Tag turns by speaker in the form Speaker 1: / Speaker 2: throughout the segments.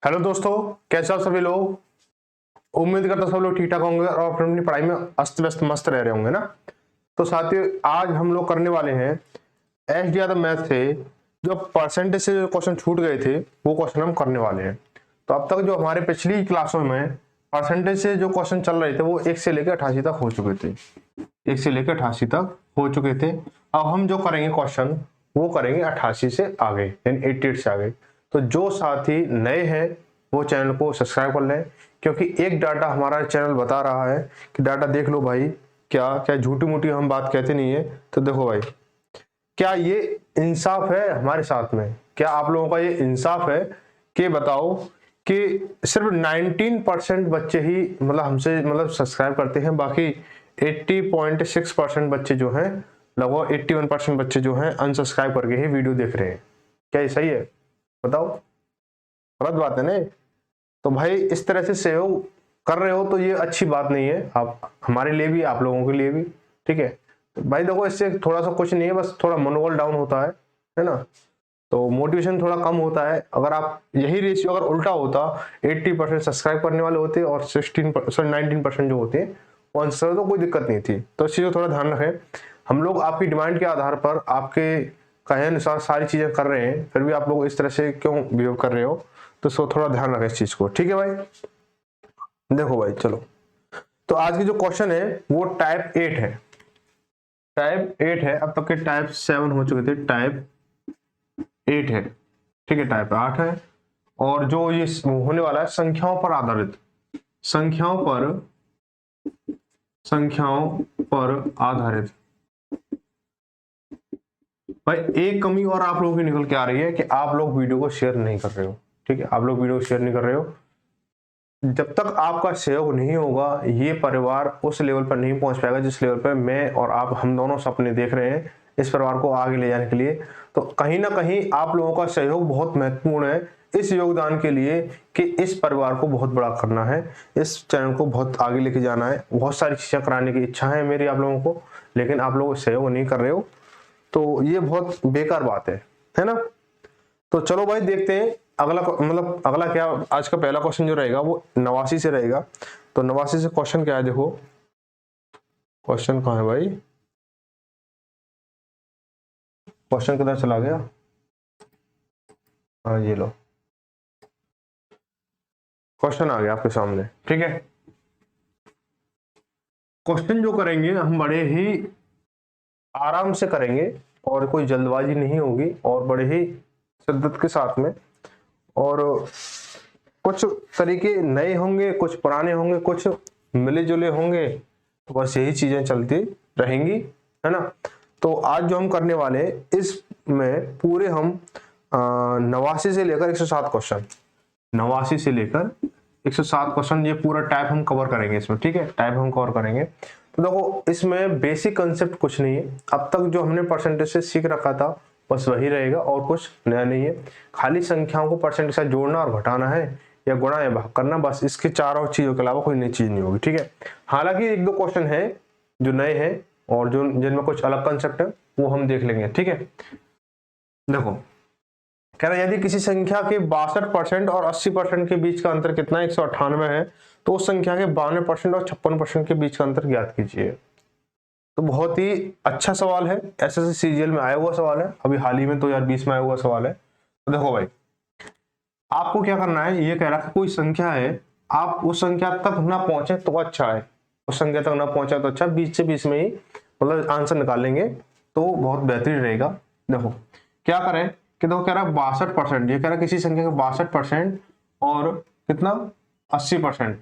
Speaker 1: Hello दोस्तों, कैसे हो सभी लोग। उम्मीद करता हूं सब लोग ठीक ठाक होंगे और अपनी पढ़ाई में अस्त व्यस्त मस्त रह रहे होंगे ना। तो साथियों, आज हम लोग करने वाले हैं एस डी यादव मैथ से जो परसेंटेज से जो क्वेश्चन छूट गए थे वो क्वेश्चन हम करने वाले हैं। तो अब तक जो हमारे पिछली क्लासों में परसेंटेज से जो क्वेश्चन चल रहे थे वो 1 से लेकर 88 तक हो चुके थे। 1 से लेकर 88 तक हो चुके थे। अब हम जो करेंगे क्वेश्चन वो करेंगे 88 से आगे, यानी 88 से आगे। तो जो साथी नए हैं वो चैनल को सब्सक्राइब कर लें, क्योंकि एक डाटा हमारा चैनल बता रहा है कि डाटा देख लो भाई, क्या क्या झूठी मूठी हम बात कहते नहीं है। तो देखो भाई, क्या ये इंसाफ है हमारे साथ में? क्या आप लोगों का ये इंसाफ है कि बताओ कि सिर्फ 19% बच्चे ही हमसे सब्सक्राइब करते हैं, बाकी 80.6% बच्चे जो हैं, लगभग 81% बच्चे जो हैं अनसब्सक्राइब करके ही वीडियो देख रहे हैं। क्या ये सही है? बताओ, गलत बात है ना। तो भाई इस तरह से सहयोग कर रहे हो तो ये अच्छी बात नहीं है, आप हमारे लिए भी आप लोगों के लिए भी। ठीक है, तो भाई देखो, इससे थोड़ा सा कुछ नहीं है, बस थोड़ा मनोबल डाउन होता है ना। तो मोटिवेशन थोड़ा कम होता है। अगर आप यही रेशियो अगर उल्टा होता, 80% सब्सक्राइब करने वाले होते और 19% जो होते वो आंसर, तो कोई दिक्कत नहीं थी। तो इस चीज़ को थोड़ा ध्यान रखें। हम लोग आपकी डिमांड के आधार पर आपके कहे अनुसार सारी चीज़ें कर रहे हैं, फिर भी आप लोग इस तरह से क्यों बिहेव कर रहे हो? तो इसको थोड़ा ध्यान रखें इस चीज़ को। ठीक है भाई, देखो भाई चलो। तो आज की जो क्वेश्चन है वो टाइप 8 है। टाइप 8 है, अब तक के टाइप 7 हो चुके थे, टाइप 8 है। ठीक है, टाइप 8 है। और जो ये होने वाला है संख्याओं पर आधारित, संख्याओं पर आधारित। भाई एक कमी और आप लोगों की निकल के आ रही है कि आप लोग वीडियो को शेयर नहीं कर रहे हो। ठीक है, आप लोग वीडियो को शेयर नहीं कर रहे हो। जब तक आपका सहयोग नहीं होगा ये परिवार उस लेवल पर नहीं पहुंच पाएगा जिस लेवल पर मैं और आप हम दोनों सपने देख रहे हैं इस परिवार को आगे ले जाने के लिए। तो कहीं ना कहीं आप लोगों का सहयोग बहुत महत्वपूर्ण है इस योगदान के लिए कि इस परिवार को बहुत बड़ा करना है, इस चैनल को बहुत आगे लेके जाना है। बहुत सारी चीजें कराने की इच्छा है मेरी आप लोगों को, लेकिन आप लोग सहयोग नहीं कर रहे हो, तो ये बहुत बेकार बात है ना। तो चलो भाई देखते हैं अगला क्या। आज का पहला क्वेश्चन जो रहेगा वो 89 से रहेगा। तो 89 से क्वेश्चन क्या है, देखो क्वेश्चन कहाँ है भाई, क्वेश्चन किधर चला गया। हाँ ये लो, क्वेश्चन आ गया आपके सामने। ठीक है, क्वेश्चन जो करेंगे हम बड़े ही आराम से करेंगे और कोई जल्दबाजी नहीं होगी और बड़े ही शिद्दत के साथ में। और कुछ तरीके नए होंगे, कुछ पुराने होंगे, कुछ मिले जुले होंगे। तो बस यही चीजें चलती रहेंगी, है ना। तो आज जो हम करने वाले इसमें पूरे हम 89 से लेकर 107 क्वेश्चन, 89 से लेकर 107 क्वेश्चन, ये पूरा टाइप हम कवर करेंगे इसमें। ठीक है, टाइप हम कवर करेंगे। तो देखो इसमें बेसिक कंसेप्ट कुछ नहीं है, अब तक जो हमने परसेंटेज से सीख रखा था बस वही रहेगा और कुछ नया नहीं है। खाली संख्याओं को परसेंटेज से जोड़ना और घटाना है या गुणा या भाग करना, बस इसके चारों चीजों के अलावा कोई नई चीज नहीं होगी। ठीक है, हालांकि एक दो क्वेश्चन है जो नए हैं और जो जिनमें कुछ अलग कंसेप्ट है वो हम देख लेंगे। ठीक है, देखो कह रहा है यदि किसी संख्या के 62% और 80% के बीच का अंतर कितना है, 198 है, तो उस संख्या के 52% और 56% के बीच का अंतर ज्ञात कीजिए। तो बहुत ही अच्छा सवाल है, एसएससी सीजीएल में आया हुआ सवाल है, अभी हाल ही में 2020 में आया हुआ सवाल है। तो देखो भाई, आपको क्या करना है, ये कह रहा है कोई संख्या है, आप उस संख्या तक ना पहुंचे तो अच्छा है, उस संख्या तक ना पहुंचा तो अच्छा, 20 से 20 में ही मतलब आंसर निकालेंगे तो बहुत बेहतरीन रहेगा। देखो क्या करें कि देखो कह रहा है 62%, ये कह रहा है किसी संख्या का 62% और कितना 80%,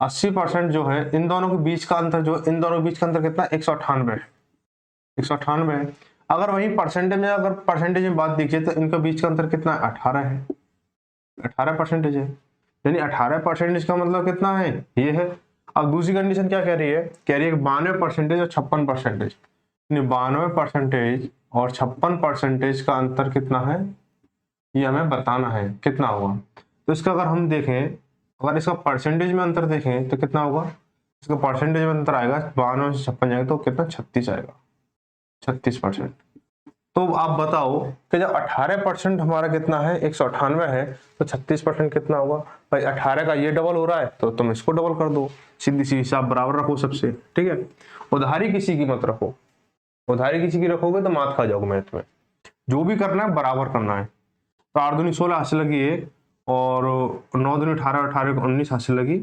Speaker 1: 80% जो है इन दोनों के बीच का अंतर, जो इन दोनों के बीच का अंतर कितना 198 है, 198 है। अगर वही परसेंटेज में, अगर परसेंटेज में बात देखिए तो इनके बीच का अंतर कितना है 18 है, 18% है। यानी 18% का मतलब कितना है, ये है। अब दूसरी कंडीशन क्या कह रही है, कह रही है 92% और 56%, 92% और 56% का अंतर कितना है ये हमें बताना है कितना होगा। तो इसका अगर हम देखें, अगर इसका परसेंटेज में अंतर देखें तो कितना होगा, इसका परसेंटेज में अंतर आएगा 92 से 56 जाएगा तो कितना 36 आएगा, 36%। तो आप बताओ कि जब 18% हमारा कितना है 198 है, तो 36% कितना होगा भाई? 18 का ये डबल हो रहा है तो तुम इसको डबल कर दो, सीधी सी हिसाब बराबर रखो सबसे, ठीक है। उधारी किसी की मत रखो, उधारी किसी की रखोगे तो मात खा जाओगे मैथ में। जो भी करना है बराबर करना है। तो 8 दूनी 16 हासिल लगी 1, और 9 दूनी 18, 18 को 19 हासिल लगी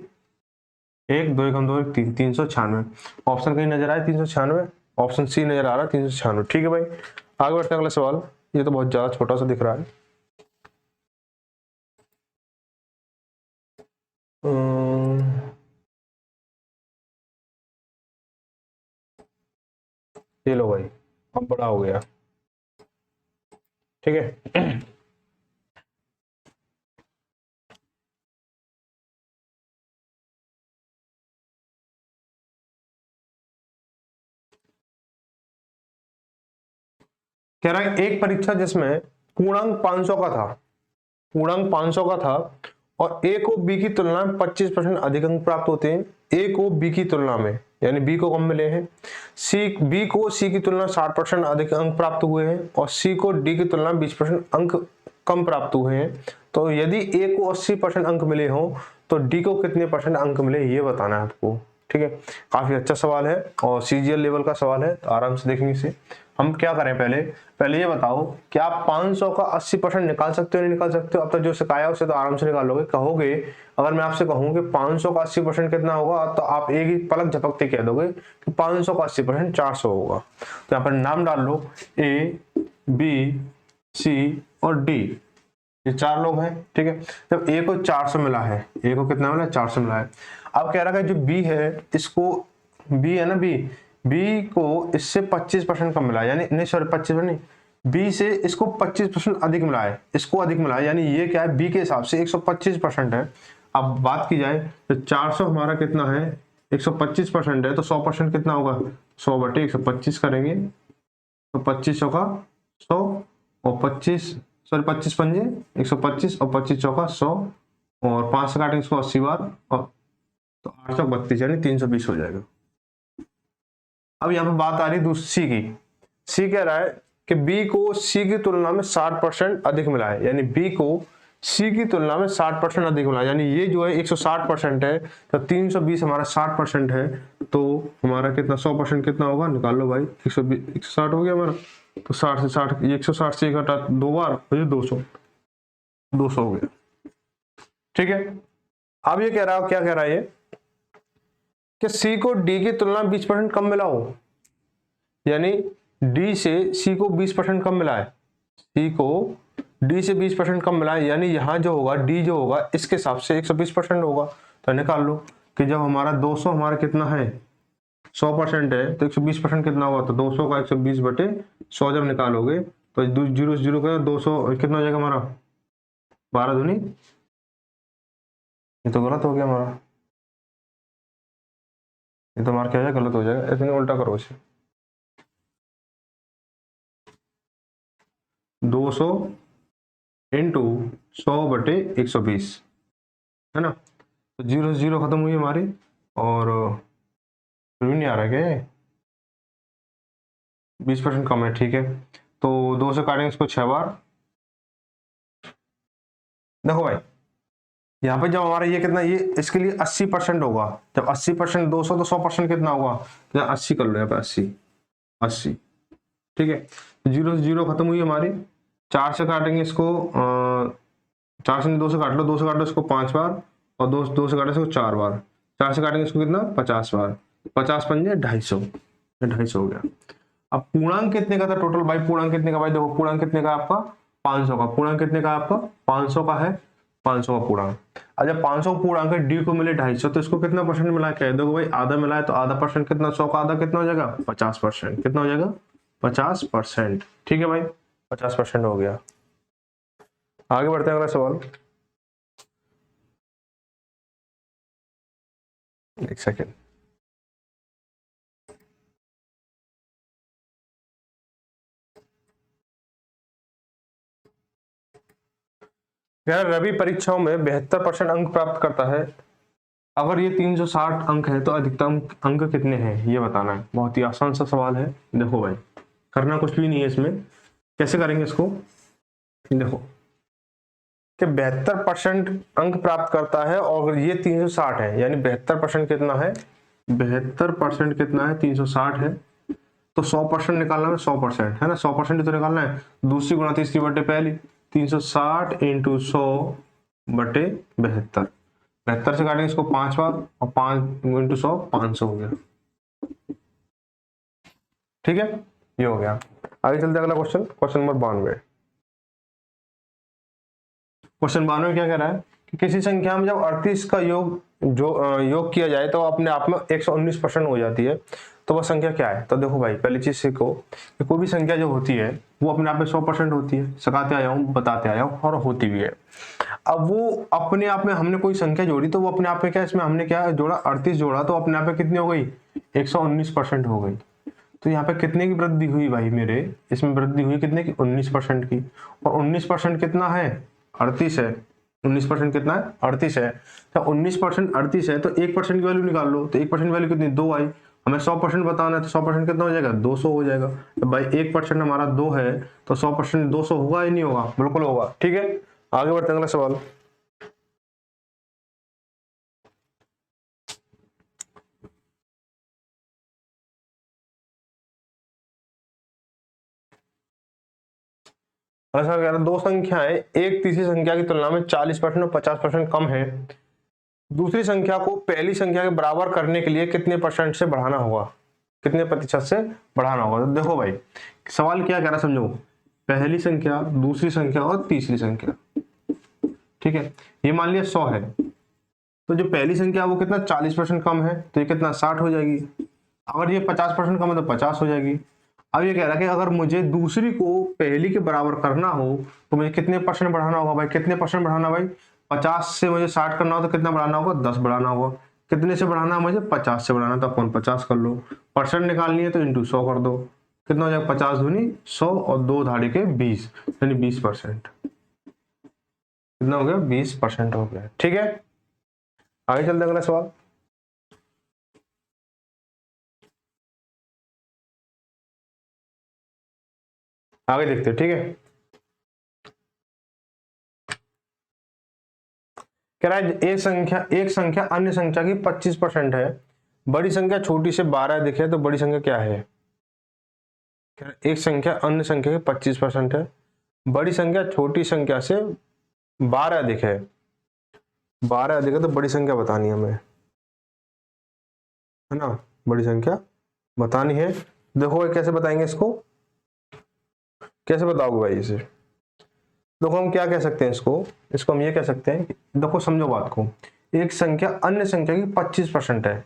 Speaker 1: 1, 2 एकम 2 3, 396। ऑप्शन कहीं नजर आए 396? ऑप्शन सी नजर आ रहा है 396, ठीक है भाई। आगे बढ़ते हैं अगला सवाल। ये तो बहुत ज्यादा छोटा सा दिख रहा है। ये लो भाई, अब बड़ा हो गया, ठीक है। कह रहा है एक परीक्षा जिसमें पूर्णांक 500 का था, पूर्णांक 500 का था, और ए को बी की तुलना में 25% अधिक अंक प्राप्त होते हैं। ए को बी की तुलना में, यानी बी को कम मिले हैं। बी को सी की तुलना में 60% अधिक अंक प्राप्त हुए हैं, और सी को डी की तुलना में 20% अंक कम प्राप्त हुए हैं। तो यदि ए को 80% अंक मिले हों तो डी को कितने परसेंट अंक मिले, ये बताना है आपको, ठीक है। काफी अच्छा सवाल है और सीजीएल लेवल का सवाल है, तो आराम से देखेंगे इसे। हम क्या करें, पहले ये बताओ कि आप 500 का 80% निकाल सकते हो नहीं निकाल सकते हो? अब तक जो सिखाया उसे तो आराम से निकाल लोगे। कहोगे, अगर मैं आपसे कहूं कि 500 का 80% कितना होगा, तो आप एक ही पलक झपकते कह दोगे कि 500 का 80% 400 होगा। तो यहाँ पर नाम डाल लो, ए, बी, सी और डी, ये 4 लोग हैं, ठीक है। जब ए को 400 मिला है, ए को कितना मिला है? 400 मिला है। अब कह रहा है जो बी है, इसको, बी है ना, बी को इससे 25% कम मिला है, यानी नहीं सॉरी 25% नहीं, बी से इसको 25% अधिक मिला है, इसको अधिक मिला है, यानी ये क्या है, बी के हिसाब से 125% है। अब बात की जाए तो 400 हमारा कितना है, 125% है, तो 100% कितना होगा? 100/125 करेंगे तो 2500 का 100, और 25 पंजे 125, और 25 चौका 100, और 5 से काटेंगे इसको 80 बार, और तो 832 यानी 320 हो जाएगा। अब यहाँ पे बात आ रही है दूसरी की। सी कह रहा है कि बी को सी की तुलना में 60% अधिक मिला है, यानी बी को सी की तुलना में 60% अधिक मिला है, यानी ये जो है 160% है, तो 320 हमारा 60% है, तो हमारा कितना 100% कितना होगा? निकाल लो भाई। 160 हो गया हमारा, तो 60 से 60, 160 से 1 घटा 2 बार, तो 200 हो गया, ठीक है। अब ये कह रहा है, क्या कह रहा है ये, कि सी को डी की तुलना में 20% कम मिला हो, यानी डी से सी को 20% कम मिला है, सी को डी से 20% कम मिला है, यानी यहां जो होगा डी जो होगा इसके हिसाब से 120% होगा। तो निकाल लो कि जब हमारा 200 हमारा कितना है, 100% है, तो 120% कितना होगा? तो 200 का 120/100 जब निकालोगे तो 0 का 200 कितना हो जाएगा हमारा? 12 दूनी, ये तो गलत हो गया हमारा, ये तो हमारा क्या है, गलत हो जाएगा, इतने उल्टा करो इसे। 200 इंटू 100/120 है ना, तो 0 से 0 खत्म हुई हमारी, और फिर भी नहीं आ रहा क्या, 20% कम है, ठीक है। तो 2 से काटेंगे इसको 6 बार। देखो भाई, यहाँ पे जब हमारा ये कितना, ये इसके लिए 80% होगा, जब 80% 200 तो 100% कितना होगा? तो 80 कर लो यहाँ पे, 80, ठीक है। 0 से 0 खत्म हुई हमारी, 4 से काटेंगे इसको, 4 से 2 से काट लो, 2 से काट लो इसको 5 बार, और 2 से काटे इसको 4 बार, 4 से काटेंगे इसको कितना? 50 बार, 50 पंजे 250 हो गया। अब पूर्णांक कितने का था टोटल भाई? पूर्णांक कितने का भाई? देखो पूर्णांक कितने का आपका? 500 का। पूर्णांक कितने का आपका? 500 का है, 500 का पूर्णांक। अच्छा 500 पूर्णांक डी को मिले 250, तो इसको कितना परसेंट मिला है? कह दो भाई आधा मिला है, तो आधा परसेंट कितना? 100 का आधा कितना हो जाएगा? 50%। कितना हो जाएगा? 50%, ठीक है भाई, 50% हो गया। आगे बढ़ते हैं अगला सवाल, एक सेकेंड। यार रवि परीक्षाओं में 72% अंक प्राप्त करता है, अगर ये 360 अंक है तो अधिकतम अंक कितने हैं ये बताना है। बहुत ही आसान सा सवाल है। देखो भाई, करना कुछ भी नहीं है इसमें, कैसे करेंगे इसको, देखो कि 72% अंक प्राप्त करता है और ये 360 है, यानी 72% कितना है, 72% कितना है, 360 है। तो 100% निकालना है, 100% है ना, 100% तो निकालना है, दूसरी गुणा तीसरी बटे पहली, 360 इंटू 100 बटे 72, 72 से काटेंगे इसको 5 बार और 5 इंटू 100 500 हो गया। ठीक है, ये हो गया। आगे चलते अगला क्वेश्चन, क्वेश्चन नंबर 92। क्वेश्चन 92 क्या कह रहा है कि किसी संख्या में जब 38 का योग योग किया जाए तो अपने आप में 119% हो जाती है, तो वह संख्या क्या है। तो देखो भाई, पहली चीज सीखो कि कोई भी संख्या जो होती है वो अपने आप में 100% होती है, सिखाते आया हूँ, बताते आया हूँ, और होती भी है। अब वो अपने आप में हमने कोई संख्या जोड़ी तो वो अपने आप में क्या, इसमें हमने क्या जोड़ा, 38 जोड़ा, तो अपने आप में कितनी हो गई, 119% हो गई। तो यहाँ पे कितने की वृद्धि हुई भाई मेरे, इसमें वृद्धि हुई कितने की, 19% की। और 19% कितना है, 38 है। 19% कितना है, 38 है। तो 19% 38 है, तो 1% की वैल्यू निकाल लो, तो 1% वैल्यू कितनी, 2 आई। हमें 100% बताना है, तो 100% कितना हो जाएगा, 200 हो जाएगा। तो भाई 1% हमारा 2 है, तो 100% 200 होगा ही नहीं होगा, बिल्कुल होगा। ठीक है, आगे बढ़ते हैं अगला सवाल। अगला सवाल कह रहा है, दो संख्याएं एक तीसरी संख्या की तुलना में 40% और 50% कम है, दूसरी संख्या को पहली संख्या के बराबर करने के लिए कितने परसेंट से बढ़ाना होगा, कितने प्रतिशत से बढ़ाना होगा। तो देखो भाई, सवाल क्या कह रहा है समझो, पहली संख्या, दूसरी संख्या और तीसरी संख्या, ठीक है, ये मान लिया 100 है, तो जो पहली संख्या वो कितना 40% कम है, तो ये कितना 60 हो जाएगी। अगर ये 50% कम है तो 50 हो जाएगी। अब ये कह रहा है कि अगर मुझे दूसरी को पहली के बराबर करना हो तो मुझे कितने परसेंट बढ़ाना होगा भाई, कितने परसेंट बढ़ाना भाई, 50 से मुझे 60 करना हो तो कितना बढ़ाना होगा, 10 बढ़ाना होगा। कितने से बढ़ाना है मुझे, 50 से बढ़ाना, तो अपन 50 कर लो। परसेंट निकालनी है तो इंटू 100 कर दो, कितना हो जाएगा, 50 दूनी 100 और 2 धाड़ी के 20, यानी 20%। कितना हो गया, 20% हो गया। ठीक है, आगे चलते अगला सवाल। आगे देखते हैं, ठीक है। कह रहा है एक संख्या अन्य संख्या की 25% है, बड़ी संख्या छोटी से 12 दिखे तो बड़ी संख्या क्या है। एक संख्या अन्य संख्या की 25% है, बड़ी संख्या छोटी संख्या से 12 अधिक है, 12 अधिक है, तो बड़ी संख्या बतानी है हमें, है ना, बड़ी संख्या बतानी है। देखो कैसे बताएंगे इसको, कैसे बताओगे भाई इसे। देखो हम क्या कह सकते हैं इसको, इसको हम ये कह सकते हैं, देखो समझो बात को, एक संख्या अन्य संख्या की 25% है,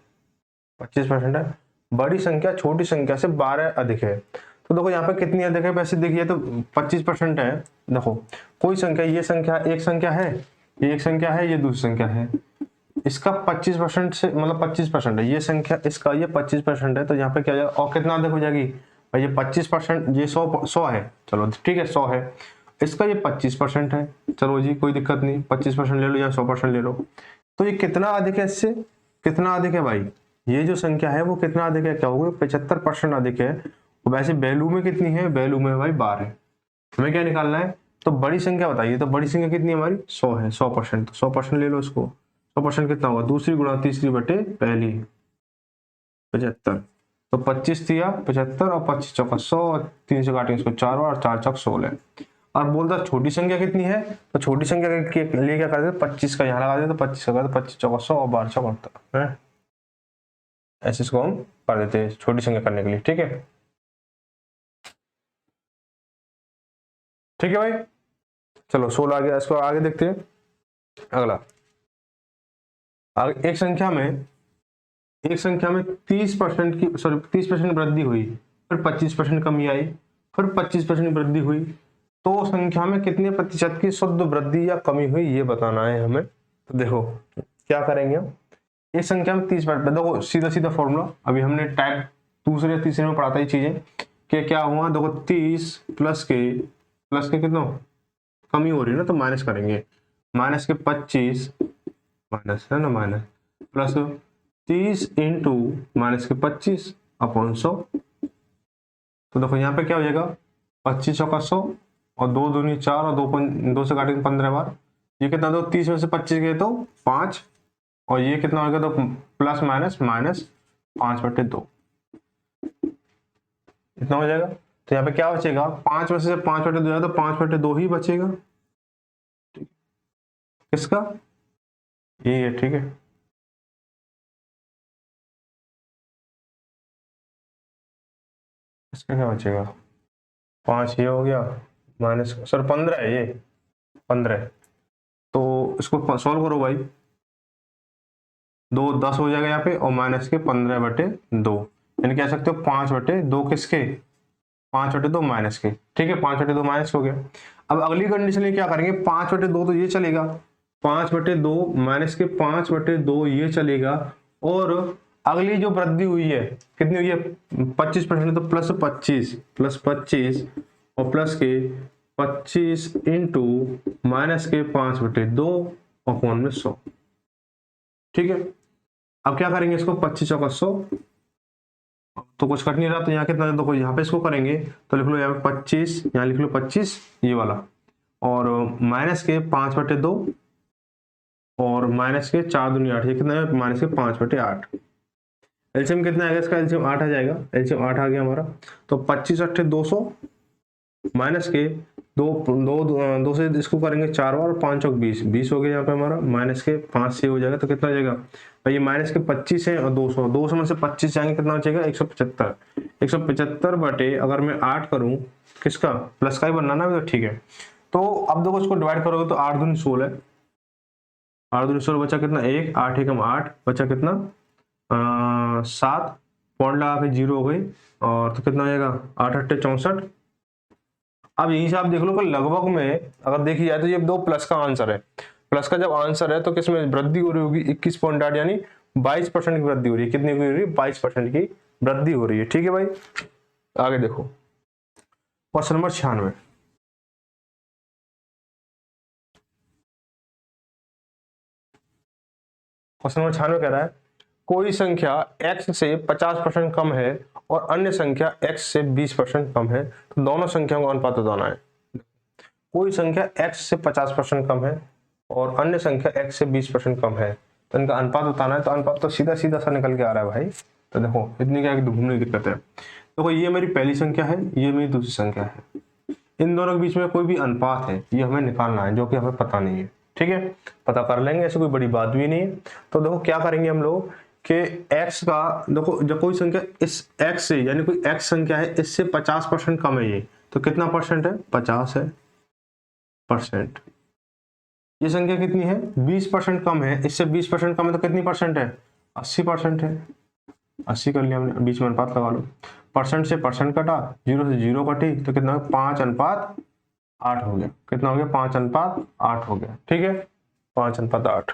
Speaker 1: 25% है, बड़ी संख्या छोटी संख्या से 12 अधिक है। तो देखो यहाँ पे कितनी अधिक है, वैसे देखिए तो 25% है। देखो कोई संख्या, ये संख्या एक संख्या है, ये एक संख्या है, ये दूसरी संख्या है, इसका 25% से मतलब 25% है, ये संख्या इसका ये 25% है, तो यहाँ पे क्या जाएगा, और कितना अधिक हो जाएगी भाई, ये 25%, ये 100 है, चलो ठीक है 100 है, इसका ये 25% है, चलो जी कोई दिक्कत नहीं, 25% ले लो या 100% ले लो। तो ये कितना अधिक है, इससे कितना अधिक है भाई, ये जो संख्या है वो कितना अधिक है, क्या होगा, 75% अधिक है। वैसे वैल्यू में कितनी है, वैल्यू में भाई 12, हमें क्या निकालना है, तो बड़ी संख्या बताइए, तो बड़ी संख्या कितनी है हमारी 100 है, 100%, तो 100% ले लो इसको, 100% कितना होगा, दूसरी गुणा तीसरी बटे पहली, 75, तो 25 दिया 75 और 25 चौका 100 और 3 से काटेंगे इसको 4 और 4 चौक 16। और बोलता छोटी संख्या कितनी है, तो छोटी संख्या के लिए क्या करते, 25 का यहाँ लगा देते, तो 25 का 25 चौका 100 और 12 चौक 48 है, ऐसे इसको हम कर देते हैं छोटी संख्या करने के लिए। ठीक है, ठीक है भाई, चलो 16 आ गया, इसको आगे देखते हैं अगला। आगे एक संख्या में 30% की 30% वृद्धि हुई, फिर 25% कमी आई, फिर 25% वृद्धि हुई, तो संख्या में कितने प्रतिशत की शुद्ध वृद्धि या कमी हुई, ये बताना है हमें। तो देखो क्या करेंगे हम, एक संख्या में 30%, देखो सीधा सीधा फॉर्मूला, अभी हमने टाइप दूसरे या तीसरे में पढ़ा था ये चीजें कि क्या हुआ, देखो 30 प्लस के कितना कमी हो रही है ना, तो माइनस करेंगे, माइनस के 25 माइनस है ना, माइनस प्लस 30 इंटू माइनस के 25 अपॉन 100। तो देखो यहाँ पे क्या हो जाएगा, 25 चौका 100 और 2 दूनी 4 और 2 से काटेंगे 15 बार। ये कितना दो 30 में से 25 गए तो 5 और ये कितना हो गया तो प्लस माइनस माइनस 5/2 इतना हो जाएगा। तो यहाँ पे क्या बचेगा 5 में से 5/2 जाएगा तो 5/2 ही बचेगा। किसका ये है ठीक है। इसका क्या बचेगा 5 ये हो गया माइनस सर 15 है ये 15 तो इसको सॉल्व करो भाई 2 10 हो जाएगा यहाँ पे और माइनस के 15/2 यानी कह सकते हो 5/2 किसके 5/2 माइनस के ठीक है 5/2 माइनस हो गया। अब अगली कंडीशन में क्या करेंगे 5/2 तो ये चलेगा 5/2 माइनस के 5/2 ये चलेगा और अगली जो वृद्धि हुई है कितनी हुई है 25% तो प्लस 25 और प्लस के 25 इंटू माइनस के 5/2 अपॉन में 100 ठीक है। अब क्या करेंगे इसको 25 चौका 100 तो कुछ कट नहीं रहा तो यहाँ कितना देखो यहाँ पे इसको करेंगे तो लिख लो यहाँ पे 25 यहाँ लिख लो 25 ये वाला और माइनस के 5/2 और माइनस के 4 दूनी 8 ये कितना है माइनस के 5/8 एलसीएम कितना आएगा इसका एलसीएम 8 आ जाएगा एलसीएम 8 आ गया हमारा तो 25 8 200 माइनस के दो से इसको करेंगे 4 बार और 5 चौक 20 हो गया यहाँ पे हमारा माइनस के 5 से हो जाएगा तो कितना हो जाएगा भाई ये माइनस के 25 है और 200 में से 25 जाएंगे कितना हो जाएगा 175 बटे अगर मैं 8 करूं किसका प्लस का ही बनना ना तो ठीक है। तो अब देखो इसको डिवाइड करोगे तो 8 दूनी 16 8 दूनी 16 बचा कितना 1 8 एकम 8 बचा कितना 7 पॉइंट लगा के 0 हो गई और तो कितना हो जाएगा 8 8 64। अब यहीं से आप देख लो कि लगभग में अगर देखी जाए तो ये दो प्लस का आंसर है प्लस का जब आंसर है तो किसमें वृद्धि हो रही होगी 21.8 यानी 22% की वृद्धि हो रही है कितनी की हो रही है 22% की वृद्धि हो रही है ठीक है भाई। आगे देखो क्वेश्चन नंबर 96 क्वेश्चन नंबर 96 कह रहा है कोई संख्या x से 50% कम है और अन्य संख्या x से 20% कम है तो दोनों संख्याओं का अनुपात बताना है। कोई संख्या x से 50% कम है और अन्य संख्या x से 20% कम है तो इनका अनुपात बताना है। तो अनुपात तो सीधा सीधा सा निकल के आ रहा है भाई तो देखो इतनी क्या घूमने की दिक्कत है। देखो ये मेरी पहली संख्या है ये मेरी दूसरी संख्या है इन दोनों के बीच में कोई भी अनुपात है ये हमें निकालना है जो कि हमें पता नहीं है ठीक है पता कर लेंगे ऐसे कोई बड़ी बात भी नहीं है। तो देखो क्या करेंगे हम लोग कि x का देखो जब कोई संख्या इस x से यानी कोई x संख्या है इससे 50% कम है ये तो कितना परसेंट है 50 है परसेंट। ये संख्या कितनी है 20% कम है इससे 20% कम है तो कितनी परसेंट है 80% है 80 कर लिया हमने बीच में अनुपात लगा लो परसेंट से परसेंट कटा 0 से 0 कटी तो कितना 5:8 हो गया कितना हो गया 5:8 हो गया ठीक है 5:8।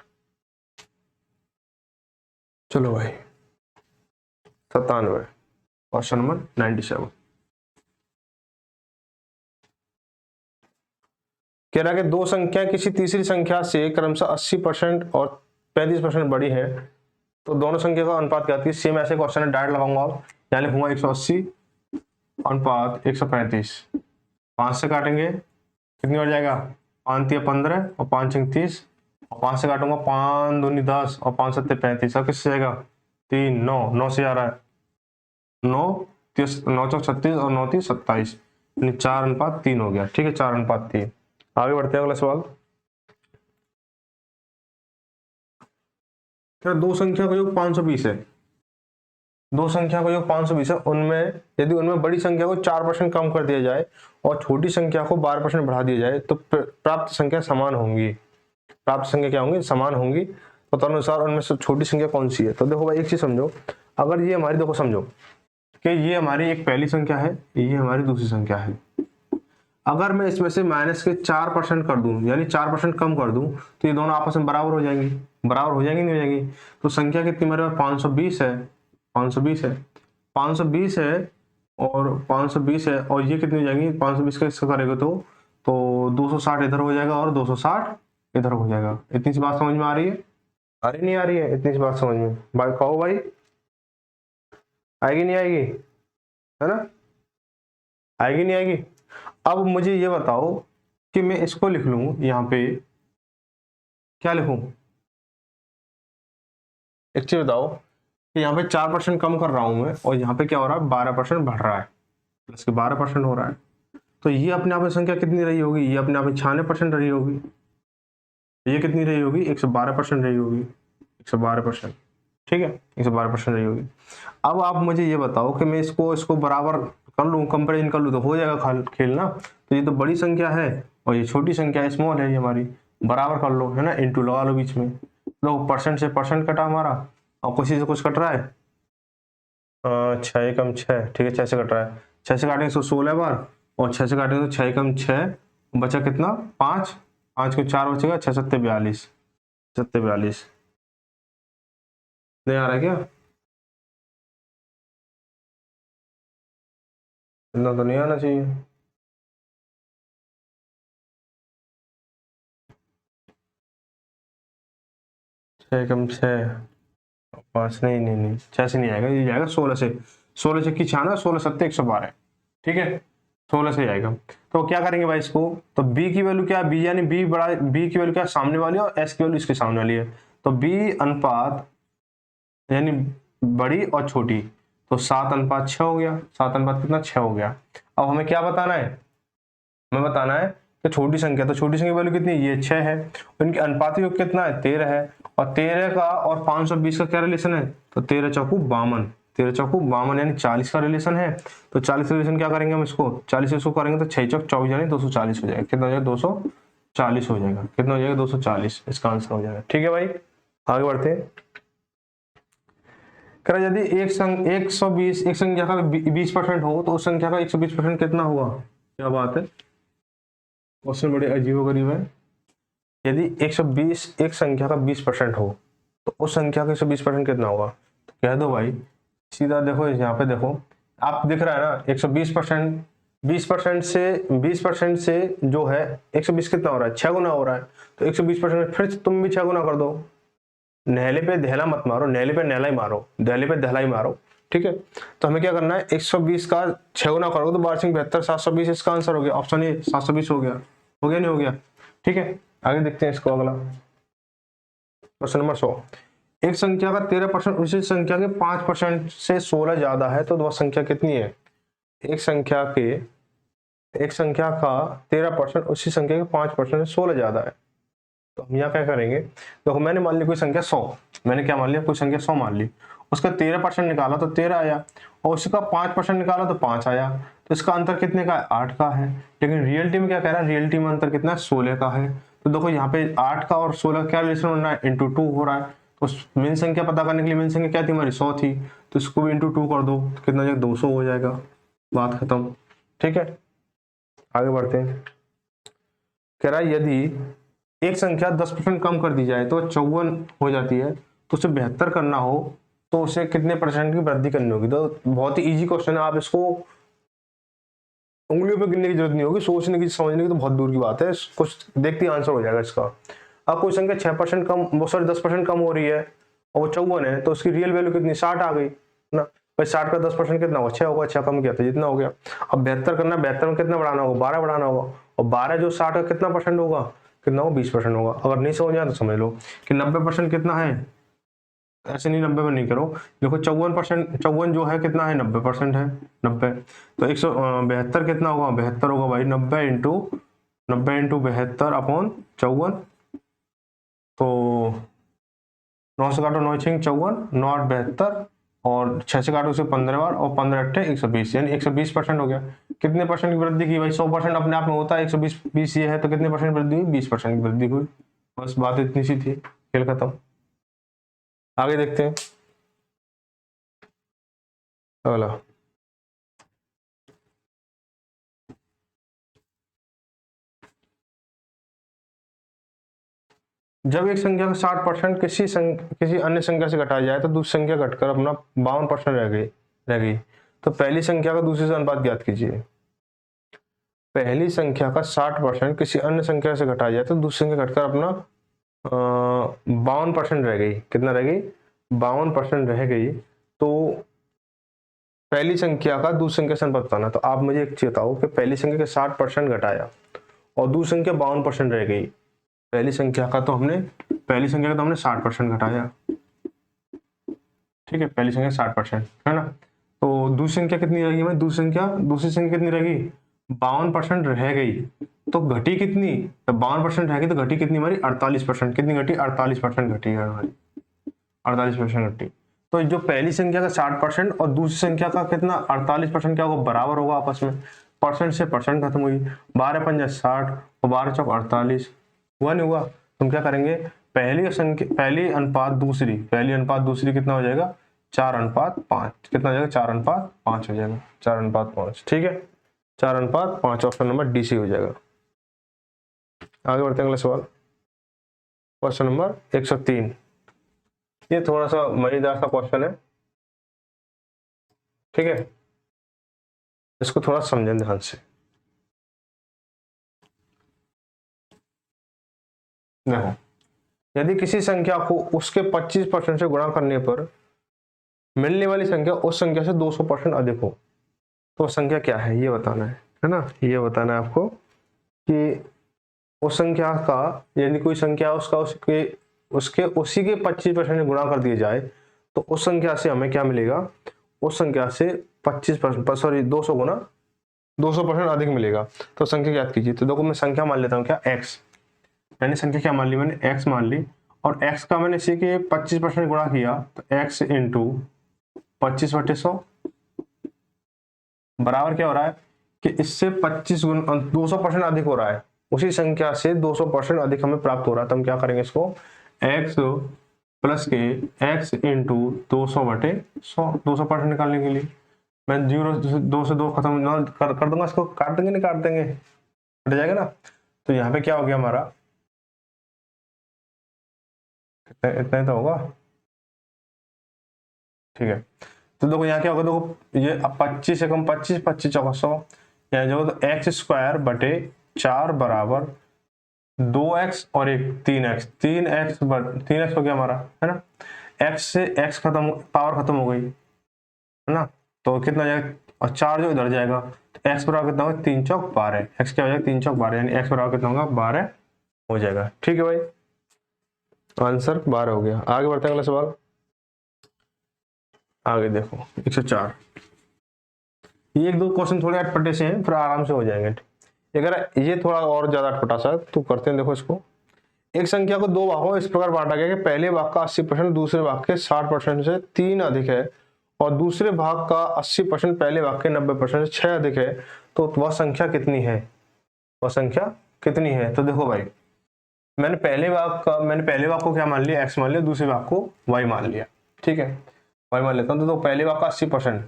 Speaker 1: चलो भाई 97 क्वेश्चन नंबर 97 कह रहा है कि दो संख्याएं किसी तीसरी संख्या से क्रमशः 80% और 35% बड़ी है तो दोनों संख्या का अनुपात क्या आती है। सेम ऐसे क्वेश्चन है डायरेक्ट लगाऊंगा यहाँ लिखूंगा 180 अनुपात 135 5 से काटेंगे कितनी बार जाएगा 5 3 15 और 5 6 30 और 5 से काटूंगा 5 दूनी 10 और 5 7 35 अब किससे जाएगा 3 9 9 से जा रहा है 9 9 चौक 36 और 9 3 27 यानी 4:3 हो गया ठीक है 4:3। आगे बढ़ते हैं अगला सवाल क्या दो संख्या का योग 520 है दो संख्या का योग 520 है उनमें यदि उनमें बड़ी संख्या को 4% कम कर दिया जाए और छोटी संख्या को 12% बढ़ा दिया जाए तो प्राप्त संख्या समान होंगी। प्राप्त संख्या क्या होंगी समान होंगी तो तदनुसार उनमें से छोटी संख्या कौन सी है। तो देखो भाई एक चीज समझो अगर ये हमारी देखो समझो कि ये हमारी एक पहली संख्या है ये हमारी दूसरी संख्या है अगर मैं इसमें से माइनस के 4% कर दूं यानी 4% कम कर दूं तो ये दोनों आपस में बराबर हो जाएंगी नहीं हो जाएंगी। तो संख्या कितनी मेरे पास 520 है 520 है और 520 है और ये कितनी हो जाएंगी 520 का इसका करेगा तो 260 इधर हो जाएगा और 260 इधर हो जाएगा। इतनी सी बात समझ में आ रही है नहीं आ रही है इतनी सी बात समझ में भाई कहो भाई आएगी नहीं आएगी है ना आएगी नहीं आएगी। अब मुझे ये बताओ कि मैं इसको लिख लूं, यहाँ पे क्या लिखूं, एक चीज बताओ कि यहाँ पे 4% कम कर रहा हूं मैं, और यहाँ पे क्या हो रहा है 12% बढ़ रहा है, प्लस के 12% हो रहा है। तो ये अपने आप में संख्या कितनी रही होगी, ये अपने आप में 96% रही होगी। ये कितनी रही होगी, 112% रही होगी, 112%। ठीक है, 112% रही होगी। अब आप मुझे ये बताओ कि मैं इसको इसको बराबर कर लूँ, कंपेरिजन कर लूँ तो हो जाएगा खेल ना। तो ये तो बड़ी संख्या है और ये छोटी संख्या है, स्मॉल है ये हमारी, बराबर कर लो, है ना, इंटू लगा लो बीच में। लो परसेंट से परसेंट कटा हमारा, और कुछ से कुछ कट रहा है, 6 × 6, ठीक है, 6 से कट रहा है, 6 से काटेंगे तो 16 बार, और 6 से काटेंगे तो 6 × 6 बचा कितना, 5, 5 को 4 बचेगा, 6 7 42, 42 नहीं आ रहा है क्या, इतना तो नहीं आना चाहिए। छः कम छः, 5 नहीं नहीं नहीं, 6 से नहीं आएगा, ये जाएगा 16 से, 16 से की छाना, 16 7 112, ठीक है, 16 से जाएगा। तो क्या करेंगे भाई इसको, तो b की वैल्यू क्या है, b यानी b बड़ा, b की वैल्यू क्या है सामने वाली, और s की वैल्यू इसके सामने वाली है। तो b अनुपात यानी बड़ी और छोटी, तो 7:6 हो गया, 7 कितना 6 हो गया। अब हमें क्या बताना है, हमें बताना है कि छोटी संख्या, तो छोटी संख्या वैल्यू कितनी, ये 6 है, इनके अनुपात योग कितना है 13 है, और 13 का और 520 का क्या रिलेशन है, तो 13 चौकू 52, 13 चौकू 52 यानी 40 का रिलेशन है। तो 40 का रिलेशन क्या करेंगे हम इसको, 40 इसको करेंगे तो 6 चौक 24 यानी 240 हो जाएगा, कितना हो जाएगा 240 हो जाएगा, कितना हो जाएगा 240, इसका आंसर हो जाएगा। ठीक है भाई, आगे बढ़ते हैं। कह रहा यदि एक 120 एक संख्या का 20% हो तो उस संख्या का 120% कितना हुआ, क्या बात है, क्वेश्चन बड़े अजीबोगरीब है। यदि 120 एक संख्या का 20% हो तो उस संख्या का 120% कितना होगा, तो कह दो भाई, सीधा देखो यहाँ पे देखो, आप दिख रहा है ना 120%, 20% से जो है 120 कितना हो रहा है, 6 गुना हो रहा है, तो 120% फिर तुम भी 6 गुना कर दो, नहले पे दहला मत मारो, नहले पे नहला ही मारो, दहले पे दहला ही मारो, ठीक है। तो हमें क्या करना है, 120 का 6 गुना करोगे तो 12×72 720, इसका आंसर हो गया, ऑप्शन ए 720 हो गया, हो गया नहीं हो गया, ठीक है। आगे देखते हैं इसको, अगला क्वेश्चन नंबर 100। एक संख्या का 13% उसी संख्या के 5% से 16 ज्यादा है तो वह संख्या कितनी है। एक संख्या का 13% उसी संख्या के 5% से 16 ज्यादा है, तो हम यहाँ क्या करेंगे, देखो मैंने मान ली कोई संख्या 100, मैंने क्या मान लिया, कोई संख्या 100 मान ली, उसका 13% निकाला तो 13 आया, और उसका 5% निकाला तो 5 आया, तो इसका अंतर कितने का है, 8 का है। लेकिन रियलिटी में क्या कह रहा है, रियलिटी में अंतर कितना है, 16 का है। तो देखो यहाँ पे 8 का और 16 का क्या रिलेशन बन रहा है, इंटू 2 हो रहा है। तो मेन संख्या पता करने के लिए, मेन संख्या क्या थी हमारी 100 थी, तो इसको भी इंटू 2 कर दो, तो कितना हो जाएगा 200 हो जाएगा, बात खत्म, ठीक है। आगे बढ़ते हैं। कह रहा है यदि एक संख्या 10% कम कर दी जाए तो 54 हो जाती है, तो उसे 72 करना हो तो उसे कितने परसेंट की वृद्धि करनी होगी। तो बहुत ही इजी क्वेश्चन है, आप इसको उंगलियों पे गिनने की जरूरत नहीं होगी, सोचने की समझने की तो बहुत दूर की बात है, कुछ देखते ही आंसर हो जाएगा इसका। अब कोई संख्या 6% कम, वो सॉरी 10% कम हो रही है और वो 54 है, तो उसकी रियल वैल्यू कितनी, 60 आ गई ना भाई। 60 का 10% कितना होगा, 6 होगा, 6 कम किया था जितना हो गया। अब 72 करना, 72 में कितना बढ़ाना होगा, 12 बढ़ाना होगा, और 12 जो 60 का कितना परसेंट होगा, कितना हो 20% होगा। अगर नहीं समझ आया तो समझ लो कि 90% कितना है, ऐसे नहीं 90 में नहीं करो, देखो 54%, 54 जो है कितना है 90% है, 90। तो 172 कितना होगा, 72 होगा भाई, 90 इंटू 72 अपॉन 54, तो 9 से काटो 9 6 54, 9 8 72, और 6 से काटो उसे 15 बार, और 15 8 120, यानी 120% हो गया। कितने परसेंट की वृद्धि की भाई, 100% अपने आप में होता है, 120 20 ये है, तो कितने परसेंट वृद्धि हुई, 20% की वृद्धि हुई। बस बात इतनी सी थी, खेल खत्म। आगे देखते हैं अगला। जब एक संख्या का 60% किसी अन्य संख्या से घटाया जाए तो दूसरी संख्या घटकर अपना 52% रह गई। तो पहली संख्या का दूसरे से अनुपात ज्ञात कीजिए। पहली संख्या का 60% किसी अन्य संख्या से घटाया जाए तो दूसरी संख्या घटकर अपना 52% रह गई, कितना रह गई, 52% रह गई। तो पहली संख्या का दूसरी संख्या से अनुपात बताना। तो आप मुझे एक चीज बताओ कि पहली संख्या के 60% घटाया और दूसरी संख्या 52% रह गई। पहली संख्या का तो हमने 60% घटाया, ठीक है, पहली संख्या 60% है ना। तो दूसरी संख्या कितनी रहेगी भाई, दूसरी संख्या कितनी रहेगी, 52% रह गई। तो घटी कितनी, तो 52% रह गई तो घटी कितनी हमारी 48%। कितनी घटी, 48% घटी है हमारी, 48% घटी। तो जो पहली संख्या का 60% और दूसरी संख्या का कितना 48% क्या होगा, बराबर होगा आपस में। परसेंट से परसेंट खत्म हुई, 12 पंजा 60 और 12 चौक 48, हुआ नहीं हुआ। तुम क्या करेंगे, पहली अनुपात दूसरी कितना हो जाएगा, 4:5। कितना हो जाएगा, 4:5 हो जाएगा, 4:5। ठीक है, 4:5। ऑप्शन नंबर डी सी हो जाएगा। आगे बढ़ते हैं अगला सवाल, क्वेश्चन नंबर 103। ये थोड़ा सा मजेदार सा क्वेश्चन है, ठीक है, इसको थोड़ा समझें ध्यान से। देखो, यदि किसी संख्या को उसके 25% से गुणा करने पर मिलने वाली संख्या उस संख्या से 200% अधिक हो, तो संख्या क्या है ये बताना है ना। ये बताना है आपको कि उस संख्या का, यदि कोई संख्या उसका उसके उसी के 25% से गुणा कर दिया जाए तो उस संख्या से हमें क्या मिलेगा, उस संख्या से 200% अधिक मिलेगा। तो संख्या याद कीजिए। तो देखो मैं संख्या मान लेता हूँ क्या, x। मैंने संख्या क्या मान ली, मैंने x मान ली, और x का मैंने इसी के 25% गुणा किया, तो x इंटू 25/100 बराबर क्या हो रहा है कि इससे 200% अधिक हो रहा है। उसी संख्या से 200% अधिक हमें प्राप्त हो रहा है। तो हम क्या करेंगे, इसको x प्लस के x इंटू 200/100, 200% निकालने के लिए मैं 2 से 2 खत्म कर दूंगा, इसको काट देंगे, नहीं काट देंगे, कट जाएगा ना। तो यहाँ पे क्या हो गया हमारा, इतना ही तो होगा, ठीक है। तो देखो यहाँ क्या होगा, देखो ये 25 से कम 25, 25 चौका 100, यहाँ जो तो x² बराबर 2x और एक 3x, 3x हो गया हमारा, है ना। x से x खत्म, पावर खत्म हो गई, है ना। तो कितना जाएगा, और 4 जो इधर जाएगा, तो x बराबर कितना होगा, 3 चौक 12। x क्या हो जाएगा, 3 चौक 12, यानी x बराबर कितना होगा, 12 हो जाएगा। ठीक है भाई, आंसर 12 हो गया। आगे बढ़ते हैं अगला सवाल। आगे देखो 104। ये एक दो क्वेश्चन थोड़े अटपटे से हैं, फिर आराम से हो जाएंगे। अगर ये थोड़ा और ज्यादा अटपटा सा तो करते हैं। देखो इसको, एक संख्या को 2 भागों इस प्रकार बांटा गया कि पहले भाग का 80% दूसरे भाग के 60% से 3 अधिक है, और दूसरे भाग का 80% पहले भाग के 90% से 6 अधिक है। तो वह संख्या कितनी है, वह संख्या कितनी है। तो देखो भाई, मैंने पहले भाग को क्या मान लिया, x मान लिया, दूसरे भाग को y मान लिया, ठीक है, y मान लेता हूँ। तो पहले भाग का 80%,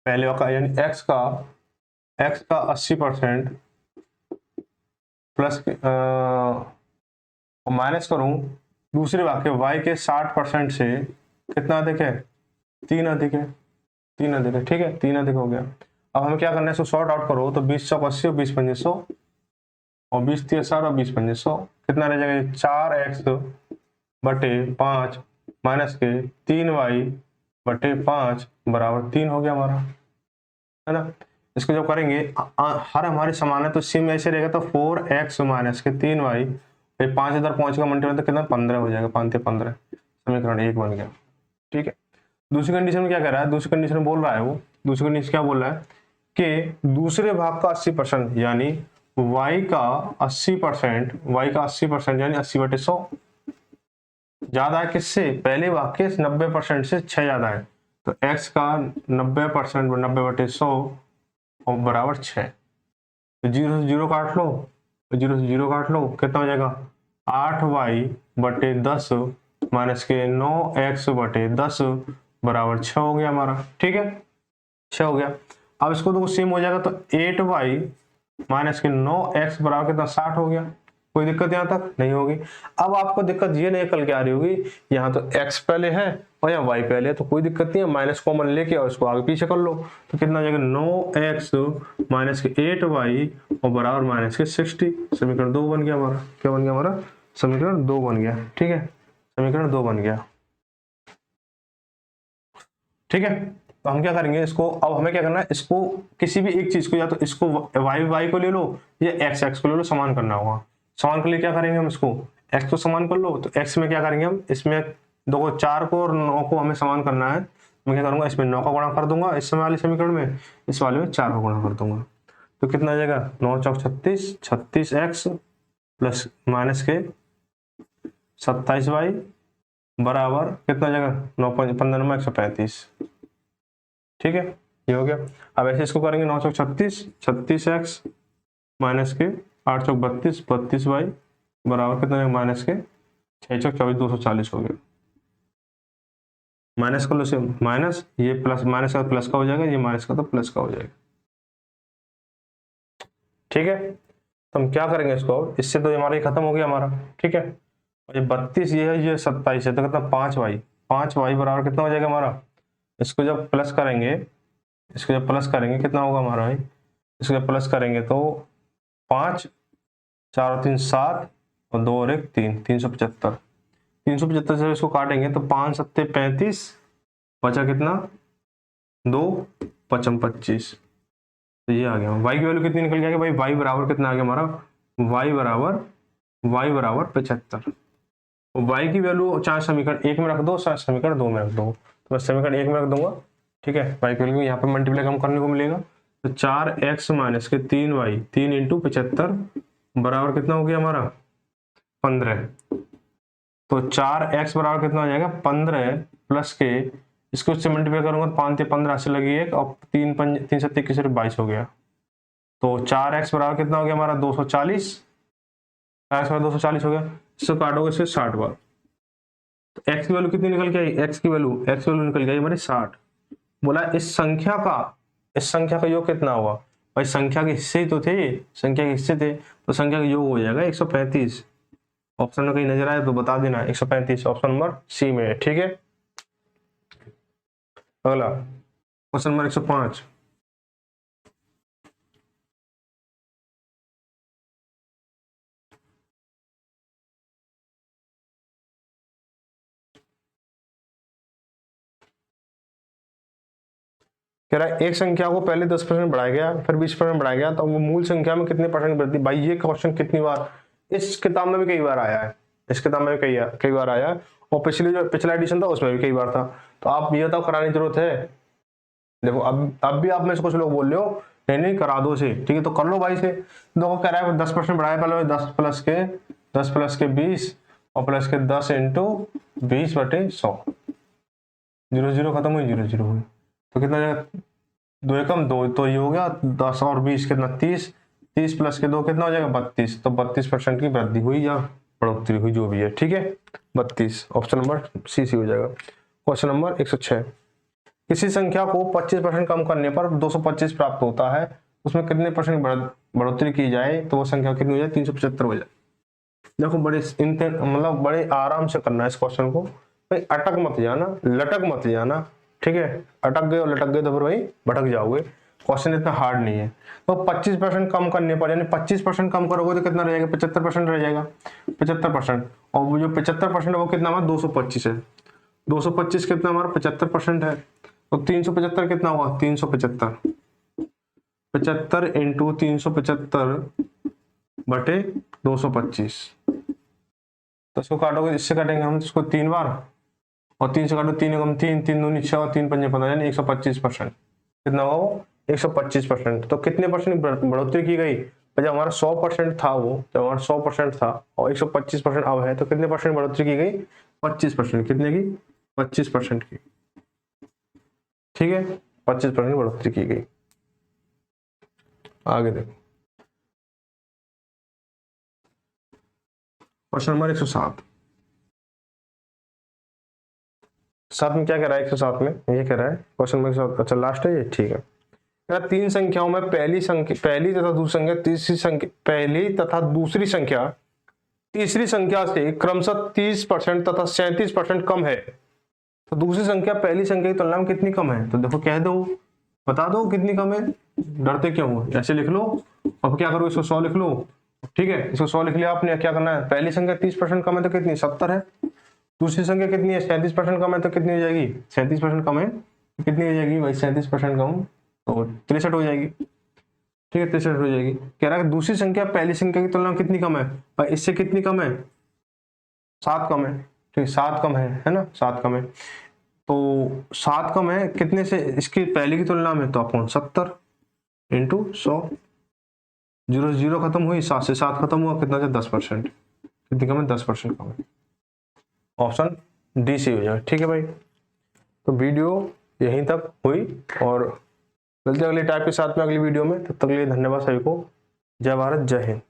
Speaker 1: पहले भाग का यानी x का 80% प्लस माइनस करूं दूसरे भाग के y के 60% से कितना अधिक है, 3 अधिक है, 3 अधिक है, ठीक है, 3 अधिक हो गया। अब हमें क्या करना है, इसको सॉर्ट आउट करो। तो 20 चौक 80 और 20 पंजे 100 और 20 3 60 और 20 पंजे 100, कितना रह जाएगा, 4x/5 माइनस के 3y/5 बराबर 3 हो गया हमारा, है ना। इसको जब करेंगे हर हमारे समान है तो सेम ऐसे रहेगा। तो 4x माइनस के 3y, फिर 5 इधर पहुंच का मल्टीप्लाई तो कितना 15 हो जाएगा, 5 से 15, समीकरण 1 बन गया। ठीक है, दूसरी कंडीशन में क्या कर रहा है, दूसरी कंडीशन बोल रहा है वो, दूसरी कंडीशन क्या बोल रहा है कि दूसरे भाग का 80% यानी y का 80% यानी 80/100 ज्यादा है किससे, पहले भाग के 90% से 6 ज्यादा है। तो x का 90% 90/100 और बराबर 6। तो 0 से 0 काट लो, तो 0 से 0 काट लो, कितना हो जाएगा, 8y/10 माइनस के 9x/10 बराबर 6 हो गया हमारा। ठीक है, 6 हो गया। अब इसको तो सेम हो जाएगा, तो 8y माइनस के 9x बराबर कितना 60 हो गया। कोई दिक्कत यहाँ तक नहीं होगी। अब आपको दिक्कत ये नहीं कल क्या आ रही होगी, यहाँ तो x पहले है और यहाँ y पहले है, तो कोई दिक्कत नहीं है, माइनस कॉमन लेके और इसको आगे पीछे कर लो। तो कितना जाएगा, 9x माइनस के 8y और बराबर माइनस के 60। समीकरण 2 बन गया हमारा। क्या बन गया हमारा, समीकरण 2 बन गया। ठीक है, समीकरण 2 बन गया। ठीक है, तो हम क्या करेंगे इसको, अब हमें क्या करना है, इसको किसी भी एक चीज को, या तो इसको y को ले लो या x को ले लो, समान करना होगा। समान के लिए क्या करेंगे हम, इसको x को समान कर लो, तो x में क्या करेंगे हम, इसमें देखो 4 को और 9 को हमें समान करना है। मैं क्या करूंगा, इसमें 9 का गुणा कर दूंगा इस वाले समीकरण में, इस वाले में 4 का गुणा कर दूंगा। तो कितना आ जाएगा, 9 चौक 36, 36x प्लस माइनस के 27y बराबर कितना आ जाएगा, 9 15 में 135। ठीक है, ये हो गया। अब ऐसे इसको करेंगे, 9 चौक 36, 36x माइनस के 8 चौक 32, 32y बराबर कितना है, माइनस के 6 चौक 24, 240 हो गया। माइनस कर लो से माइनस, ये प्लस, माइनस का प्लस का हो जाएगा, ये माइनस का तो प्लस का हो जाएगा। ठीक है, तो हम क्या करेंगे इसको, इससे तो हमारा ये खत्म हो गया हमारा। ठीक है, ये 32 ये है, ये 27 है, तो कितना 5y, 5y बराबर कितना हो जाएगा हमारा, इसको जब प्लस करेंगे, इसको जब प्लस करेंगे कितना होगा हमारा भाई, इसको जब प्लस करेंगे तो 5 4 और 3 7 और 2 और 1 3, 375। 375 से इसको काटेंगे तो 5 7 35, बचा कितना 2 5 25। तो ये आ गया, y की वैल्यू कितनी निकल गया भाई, y बराबर कितना आ गया हमारा, y बराबर 75। y की वैल्यू चाहे समीकरण 1 में रख दो, चाहे समीकरण 2 में रख दो, तो मैं समीकरण 1 में रख दूंगा। ठीक है, y की वैल्यू यहाँ पे मल्टीप्लाई हम करने को मिलेगा, तो 4x माइनस के 3y 3 इंटू 75 बराबर कितना हो गया हमारा 15। तो 4x बराबर कितना हो जाएगा 15 प्लस के, इसको इससे मल्टीप्लाई करूंगा तो 5 15 से लगी 1 और 3 3 7 21 22 हो गया। तो 4x बराबर कितना हो गया हमारा 240, 4x बराबर 240 हो गया। इसको काटोगे इससे 60 बार, तो x की वैल्यू कितनी निकल के आई, x की वैल्यू निकल गई हमारी 60। बोला इस संख्या का योग कितना हुआ, भाई संख्या के हिस्से ही तो थे, संख्या के हिस्से थे, तो संख्या का योग हो जाएगा 135। ऑप्शन में कहीं नजर आए तो बता देना, 135 ऑप्शन नंबर सी में है। ठीक है, अगला क्वेश्चन नंबर 105। कह रहा है एक संख्या को पहले 10% बढ़ाया गया, फिर 20% बढ़ाया गया, तो वो मूल संख्या में कितने परसेंट वृद्धि। भाई ये क्वेश्चन कितनी बार इस किताब में भी कई बार आया है, इस किताब में भी कई बार आया है, और पिछला एडिशन था उसमें भी कई बार था। तो आप ये तो कराने की जरूरत है। देखो अब भी आप में से कुछ लोग बोल रहे हो नहीं करा दो से, ठीक है तो कर लो भाई से। देखो कह रहा है 10% बढ़ाया, पहले 10 प्लस के 20 और प्लस के 10 इंटू 20/100, 0 0 खत्म हुई, 0 0 हुई, तो कितना जाएगा 2 एकम 2, तो ये हो गया 10 और 20 कितना 30, 30 प्लस के 2 कितना हो जाएगा 32, तो 32% की वृद्धि हुई या बढ़ोतरी हुई जो भी है। ठीक है, 32 ऑप्शन नंबर सी हो जाएगा। क्वेश्चन नंबर 106, किसी संख्या को 25% कम करने पर 225 प्राप्त होता है, उसमें कितने परसेंट बढ़ोतरी की जाए तो वो संख्या कितनी हो जाए 375 हो जाए। देखो मतलब बड़े आराम से करना है इस क्वेश्चन को, भाई अटक मत जाना, लटक मत जाना। ठीक है, अटक गए और लटक गए तो फिर भाई भटक जाओगे। क्वेश्चन इतना हार्ड नहीं है। तो 25% कम करने पर, यानी 25% कम करोगे तो कितना रह जाएगा 75% रह जाएगा, 75%, और वो जो 75% है वो कितना हमारा 225 है, 225 कितना हमारा 75% है, तो 375 कितना हुआ 375, 75 इंटू 375/225, तो इसको काटोगे, इससे काटेंगे हम इसको 3 बार, और 3 से काटो 3 एकम 3, 3 दूनी 6 और 3 पंजे 15, यानी 125%। कितना हुआ वो 125%। तो कितने परसेंट बढ़ोतरी की गई, जब हमारा 100% था वो, जब हमारा 100% था और 125% अब है, तो कितने परसेंट बढ़ोतरी की गई 25%, कितने की 25% की। ठीक है, 25% बढ़ोतरी की गई। आगे देखो क्वेश्चन नंबर 107। 7 में क्या कह रहा है 107 में, ये कह रहा है क्वेश्चन नंबर 107, अच्छा लास्ट है ये, ठीक है। तीन संख्याओं में पहली तथा दूसरी संख्या तीसरी संख्या से क्रमशः 30% तथा 37% कम है, तो दूसरी संख्या पहली संख्या की तुलना में कितनी कम है। तो देखो कह दो, बता दो कितनी कम है, डरते क्यों हो, ऐसे लिख लो। अब क्या करो, इसको 100 लिख लो। ठीक है, इसको 100 लिख लिया आपने, क्या करना है, पहली संख्या 30% कम है तो कितनी 70 है, दूसरी संख्या कितनी है 37% कम है तो कितनी हो जाएगी 37% कम है कितनी हो जाएगी भाई, 37% कम तो 63 हो जाएगी। ठीक है, 63 हो जाएगी। कह रहा है दूसरी संख्या पहली संख्या की तुलना में कितनी कम है भाई, इससे कितनी कम है, 7 कम है। ठीक है, 7 कम है ना, 7 कम है। तो 7 कम है कितने से, इसकी पहले की तुलना में, तो अपॉन 70 इंटू 100। 0 0 खत्म हुई, 7 से 7 खत्म हुआ, कितना है 10%। कितनी कम है, 10% कम है। ऑप्शन डी से हो जाएगा। ठीक है भाई, तो वीडियो यहीं तक हुई और मिलते हैं अगले टाइप के साथ में अगली वीडियो में। तब तक के लिए धन्यवाद सभी को। जय भारत, जय हिंद।